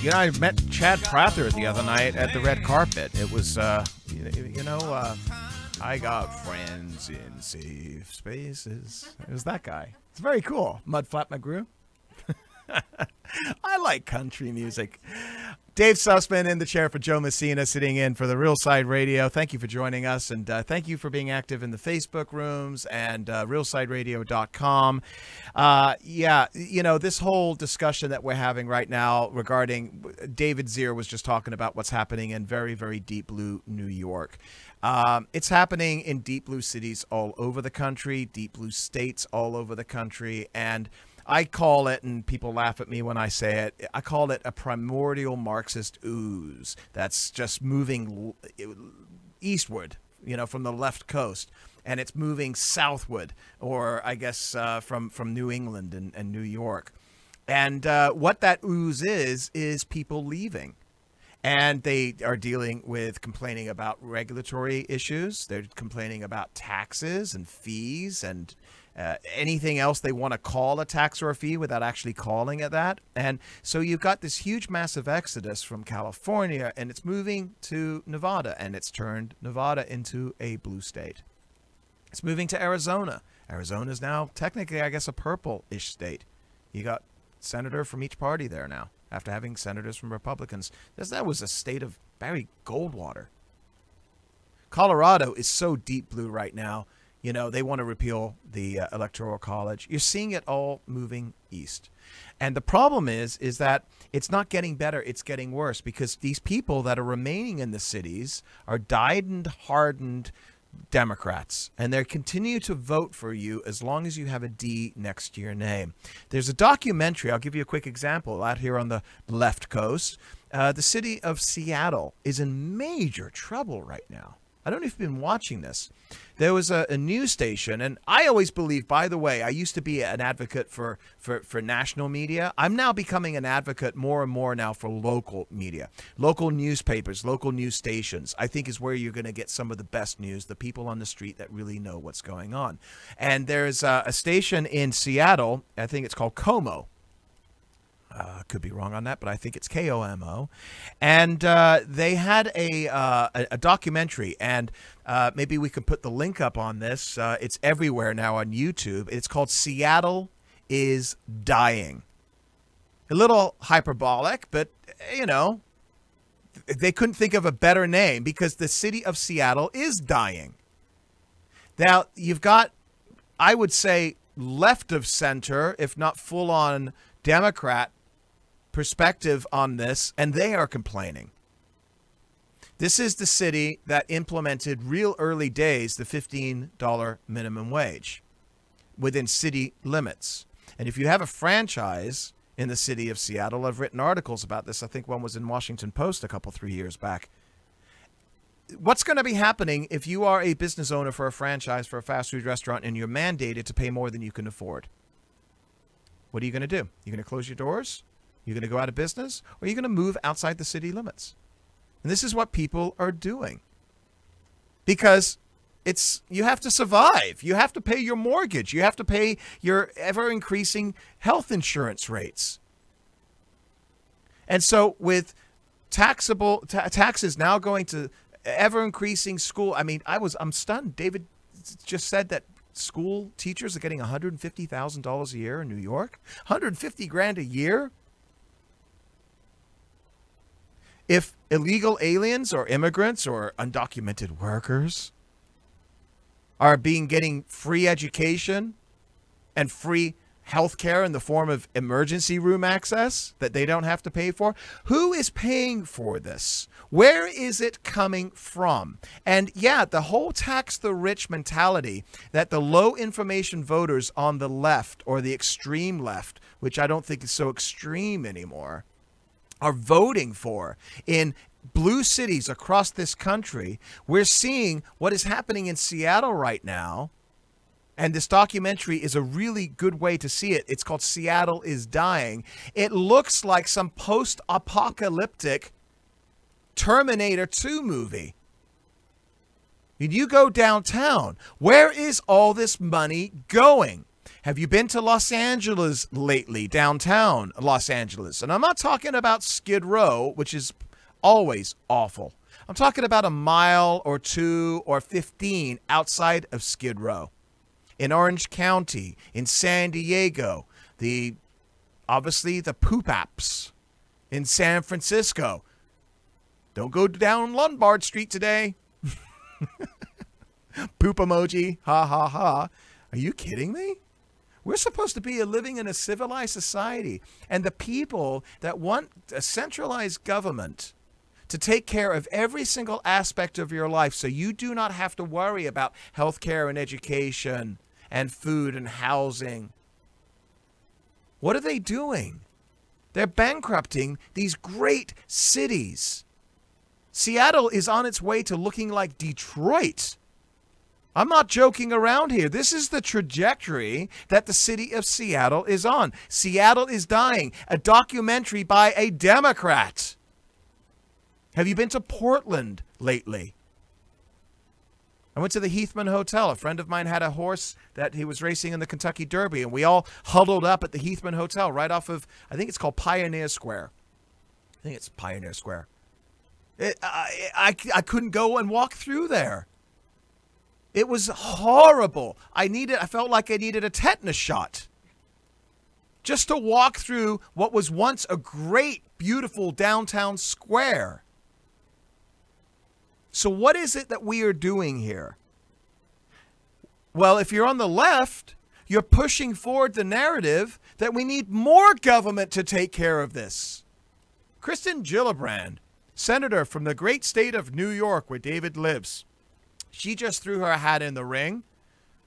You know, I met Chad Prather the other night at the red carpet. It was, I got friends in safe spaces. It was that guy. It's very cool. Mudflap McGrew. I like country music. Dave Sussman in the chair for Joe Messina, sitting in for the Real Side Radio. Thank you for joining us, and thank you for being active in the Facebook rooms and realsideradio.com. Yeah, you know, this whole discussion that we're having right now regarding David Zier was just talking about what's happening in very, very deep blue New York. It's happening in deep blue cities all over the country, deep blue states all over the country, and I call it, and people laugh at me when I say it, I call it a primordial Marxist ooze that's just moving eastward, you know, from the left coast, and it's moving southward, or I guess from New England and New York. And what that ooze is people leaving. And they are dealing with complaining about regulatory issues. They're complaining about taxes and fees and anything else they want to call a tax or a fee without actually calling it that. And so you've got this huge massive exodus from California, and it's moving to Nevada, and it's turned Nevada into a blue state. It's moving to Arizona. Arizona is now technically, I guess, a purple-ish state. You got senator from each party there now, after having senators from Republicans. That was a state of Barry Goldwater. Colorado is so deep blue right now. You know, they want to repeal the Electoral College. You're seeing it all moving east. And the problem is that it's not getting better. It's getting worse, because these people that are remaining in the cities are dyed and hardened Democrats, and they continue to vote for you as long as you have a D next to your name. There's a documentary. I'll give you a quick example out here on the left coast. The city of Seattle is in major trouble right now. I don't know if you've been watching this. There was a news station, and I always believe, by the way, I used to be an advocate for national media. I'm now becoming an advocate more and more now for local media. Local newspapers, local news stations, I think is where you're going to get some of the best news, the people on the street that really know what's going on. And there's a station in Seattle, I think it's called KOMO. Could be wrong on that, but I think it's KOMO. And they had a documentary, and maybe we could put the link up on this. It's everywhere now on YouTube. It's called Seattle is Dying. A little hyperbolic, but, you know, they couldn't think of a better name because the city of Seattle is dying. Now, you've got, I would say, left of center, if not full-on Democrat perspective on this, and they are complaining. This is the city that implemented real early days the $15 minimum wage within city limits. And if you have a franchise in the city of Seattle, I've written articles about this. I think one was in Washington Post a couple, 3 years back. What's going to be happening if you are a business owner for a franchise for a fast food restaurant and you're mandated to pay more than you can afford? What are you going to do? You're going to close your doors? You're going to go out of business? Or are you going to move outside the city limits? And this is what people are doing. Because you have to survive. You have to pay your mortgage. You have to pay your ever-increasing health insurance rates. And so with taxes now going to ever-increasing school, I mean, I'm stunned. David just said that school teachers are getting $150,000 a year in New York. $150,000 a year? If illegal aliens or immigrants or undocumented workers are getting free education and free health care in the form of emergency room access that they don't have to pay for, who is paying for this? Where is it coming from? And yeah, the whole tax the rich mentality that the low information voters on the left, or the extreme left, which I don't think is so extreme anymore, are voting for in blue cities across this country. We're seeing what is happening in Seattle right now. And this documentary is a really good way to see it. It's called Seattle is Dying. It looks like some post-apocalyptic Terminator 2 movie. You go downtown. Where is all this money going? Have you been to Los Angeles lately, downtown Los Angeles? And I'm not talking about Skid Row, which is always awful. I'm talking about a mile or 2 or 15 outside of Skid Row. In Orange County, in San Diego, obviously the poop apps in San Francisco. Don't go down Lombard Street today. Poop emoji, ha ha ha. Are you kidding me? We're supposed to be living in a civilized society. And the people that want a centralized government to take care of every single aspect of your life so you do not have to worry about healthcare and education and food and housing. What are they doing? They're bankrupting these great cities. Seattle is on its way to looking like Detroit. I'm not joking around here. This is the trajectory that the city of Seattle is on. Seattle is dying. A documentary by a Democrat. Have you been to Portland lately? I went to the Heathman Hotel. A friend of mine had a horse that he was racing in the Kentucky Derby, and we all huddled up at the Heathman Hotel right off of, I think it's called Pioneer Square. I think it's Pioneer Square. I couldn't go and walk through there. It was horrible. I felt like I needed a tetanus shot. Just to walk through what was once a great, beautiful downtown square. So what is it that we are doing here? Well, if you're on the left, you're pushing forward the narrative that we need more government to take care of this. Kristin Gillibrand, senator from the great state of New York, where David lives, she just threw her hat in the ring.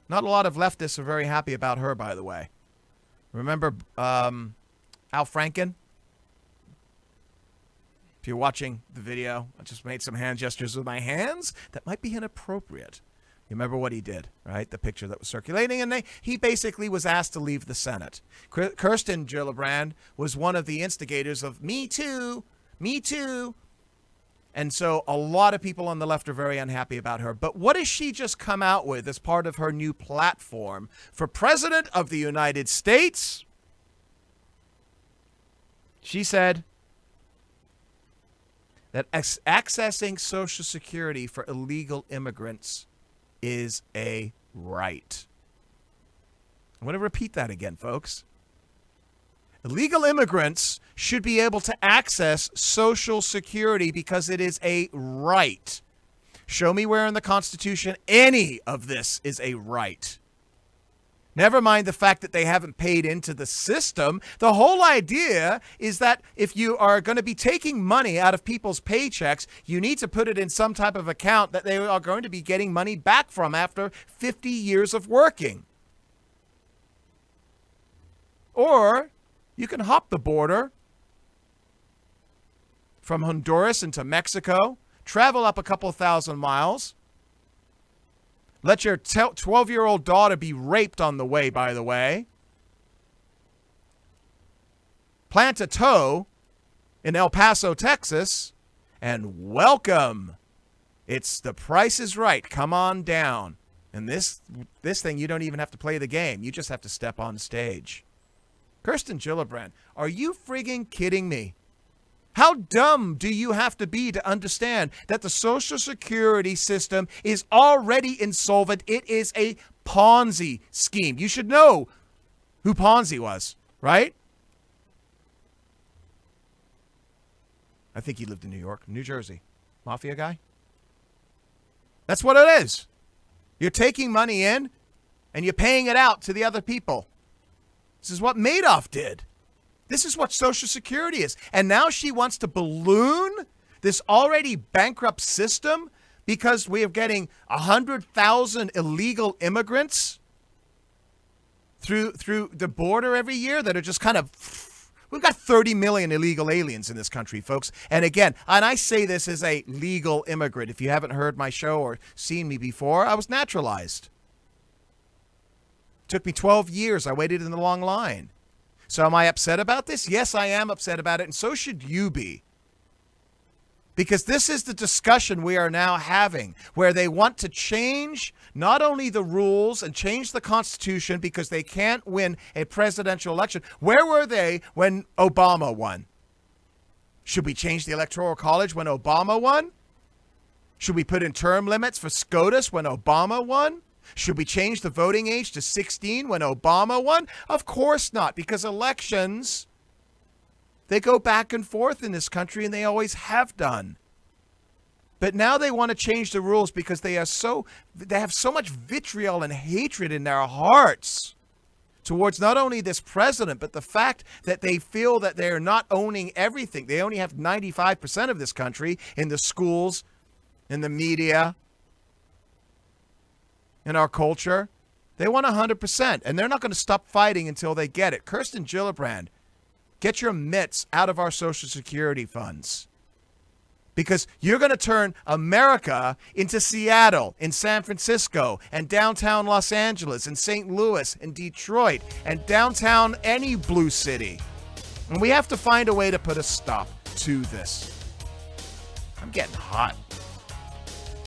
Not a lot of leftists are very happy about her, by the way. Remember Al Franken? If you're watching the video, I just made some hand gestures with my hands that might be inappropriate. You remember what he did, right? The picture that was circulating, and he basically was asked to leave the Senate. Kirsten Gillibrand was one of the instigators of Me Too, Me Too. And so a lot of people on the left are very unhappy about her. But what has she just come out with as part of her new platform for President of the United States? She said that accessing Social Security for illegal immigrants is a right. I'm going to repeat that again, folks. Illegal immigrants should be able to access Social Security because it is a right. Show me where in the Constitution any of this is a right. Never mind the fact that they haven't paid into the system. The whole idea is that if you are going to be taking money out of people's paychecks, you need to put it in some type of account that they are going to be getting money back from after 50 years of working. Or you can hop the border from Honduras into Mexico, travel up a couple thousand miles, let your 12-year-old daughter be raped on the way, by the way, plant a toe in El Paso, Texas, and welcome. It's The Price is Right. Come on down. And this thing, you don't even have to play the game. You just have to step on stage. Kirsten Gillibrand, are you frigging kidding me? How dumb do you have to be to understand that the Social Security system is already insolvent? It is a Ponzi scheme. You should know who Ponzi was, right? I think he lived in New York, New Jersey. Mafia guy? That's what it is. You're taking money in and you're paying it out to the other people. This is what Madoff did. This is what Social Security is. And now she wants to balloon this already bankrupt system because we are getting 100,000 illegal immigrants through the border every year that are just kind of... We've got 30 million illegal aliens in this country, folks. And again, and I say this as a legal immigrant. If you haven't heard my show or seen me before, I was naturalized. Took me 12 years. I waited in the long line. So am I upset about this? Yes, I am upset about it, and so should you be. Because this is the discussion we are now having, where they want to change not only the rules and change the Constitution because they can't win a presidential election. Where were they when Obama won? Should we change the Electoral College when Obama won? Should we put in term limits for SCOTUS when Obama won? Should we change the voting age to 16 when Obama won? Of course not, because elections, they go back and forth in this country, and they always have done. But now they want to change the rules because they have so much vitriol and hatred in their hearts towards not only this president, but the fact that they feel that they're not owning everything. They only have 95% of this country in the schools, in the media, in our culture. They want 100%, and they're not going to stop fighting until they get it. Kirsten Gillibrand, get your mitts out of our Social Security funds, because you're going to turn America into Seattle, in San Francisco, and downtown Los Angeles, and St. Louis, and Detroit, and downtown any blue city. And we have to find a way to put a stop to this. I'm getting hot.